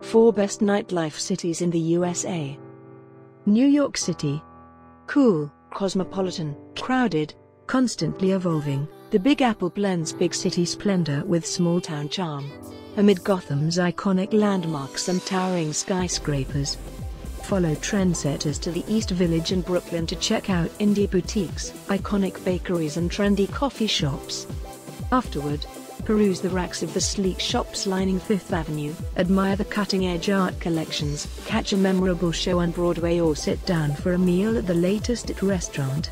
4 Best Nightlife Cities in the USA. New York City. Cool, cosmopolitan, crowded, constantly evolving, the Big Apple blends big city splendor with small-town charm. Amid Gotham's iconic landmarks and towering skyscrapers. Follow trendsetters to the East Village and Brooklyn to check out indie boutiques, iconic bakeries and trendy coffee shops. Afterward, peruse the racks of the sleek shops lining Fifth Avenue, admire the cutting-edge art collections, catch a memorable show on Broadway or sit down for a meal at the latest hit restaurant.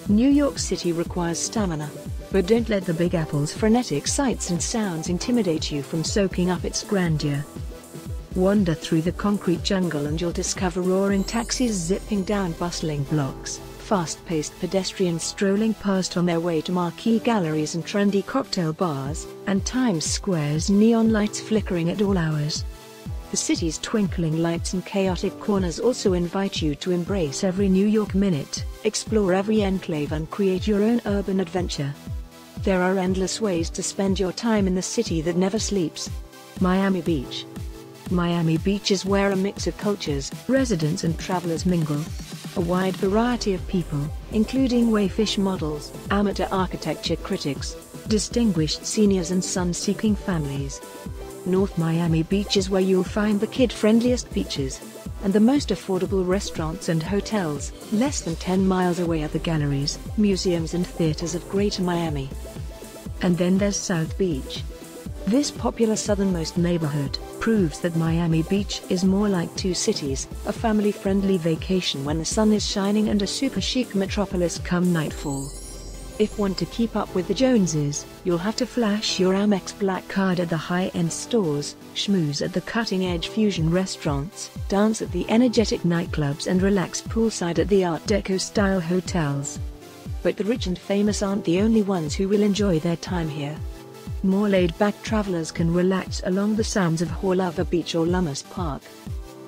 New York City requires stamina, but don't let the Big Apple's frenetic sights and sounds intimidate you from soaking up its grandeur. Wander through the concrete jungle and you'll discover roaring taxis zipping down bustling blocks, fast-paced pedestrians strolling past on their way to marquee galleries and trendy cocktail bars, and Times Square's neon lights flickering at all hours. The city's twinkling lights and chaotic corners also invite you to embrace every New York minute, explore every enclave and create your own urban adventure. There are endless ways to spend your time in the city that never sleeps. Miami Beach. Miami Beach is where a mix of cultures, residents and travelers mingle. A wide variety of people, including wayfish models, amateur architecture critics, distinguished seniors and sun-seeking families. North Miami Beach is where you'll find the kid-friendliest beaches and the most affordable restaurants and hotels, less than 10 miles away are the galleries, museums and theaters of Greater Miami. And then there's South Beach. This popular southernmost neighborhood proves that Miami Beach is more like two cities, a family-friendly vacation when the sun is shining and a super chic metropolis come nightfall. If want to keep up with the Joneses, you'll have to flash your Amex Black Card at the high-end stores, schmooze at the cutting-edge fusion restaurants, dance at the energetic nightclubs and relax poolside at the Art Deco-style hotels. But the rich and famous aren't the only ones who will enjoy their time here. More laid-back travelers can relax along the sands of Hawlava Beach or Lummus Park.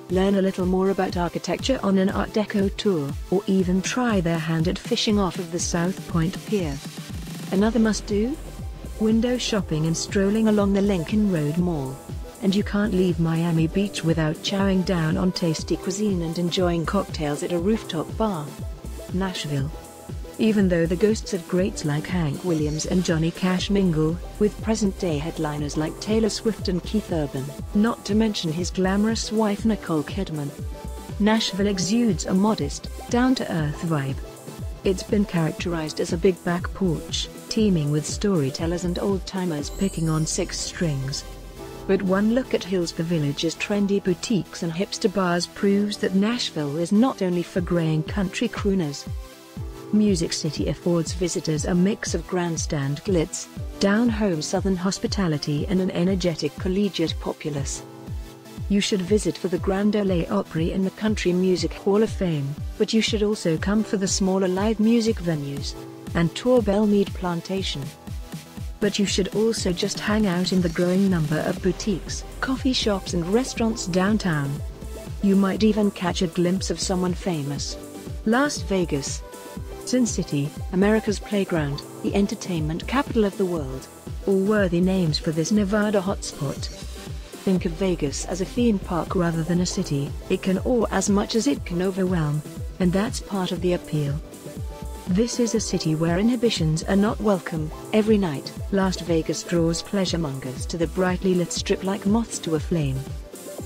Learn a little more about architecture on an Art Deco tour, or even try their hand at fishing off of the South Point Pier. Another must-do? Window shopping and strolling along the Lincoln Road Mall. And you can't leave Miami Beach without chowing down on tasty cuisine and enjoying cocktails at a rooftop bar. Nashville. Even though the ghosts of greats like Hank Williams and Johnny Cash mingle with present-day headliners like Taylor Swift and Keith Urban, not to mention his glamorous wife Nicole Kidman, Nashville exudes a modest, down-to-earth vibe. It's been characterized as a big back porch, teeming with storytellers and old-timers picking on six strings. But one look at Hillsborough Village's trendy boutiques and hipster bars proves that Nashville is not only for graying country crooners. Music City affords visitors a mix of grandstand glitz, down-home southern hospitality and an energetic collegiate populace. You should visit for the Grand Ole Opry and the Country Music Hall of Fame, but you should also come for the smaller live music venues and tour Belmead Plantation. But you should also just hang out in the growing number of boutiques, coffee shops and restaurants downtown. You might even catch a glimpse of someone famous. Las Vegas. Sin City, America's playground, the entertainment capital of the world. All worthy names for this Nevada hotspot. Think of Vegas as a theme park rather than a city. It can awe as much as it can overwhelm, and that's part of the appeal. This is a city where inhibitions are not welcome. Every night, Las Vegas draws pleasuremongers to the brightly lit strip like moths to a flame.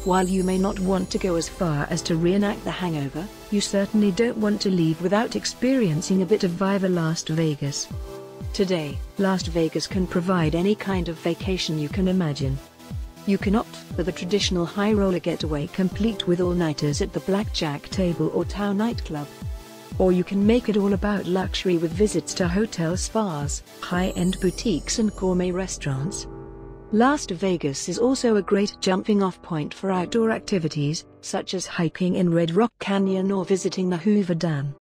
While you may not want to go as far as to reenact The Hangover, you certainly don't want to leave without experiencing a bit of Viva Las Vegas. Today, Las Vegas can provide any kind of vacation you can imagine. You can opt for the traditional high roller getaway complete with all-nighters at the blackjack table or town nightclub. Or you can make it all about luxury with visits to hotel spas, high-end boutiques and gourmet restaurants. Las Vegas is also a great jumping-off point for outdoor activities, such as hiking in Red Rock Canyon or visiting the Hoover Dam.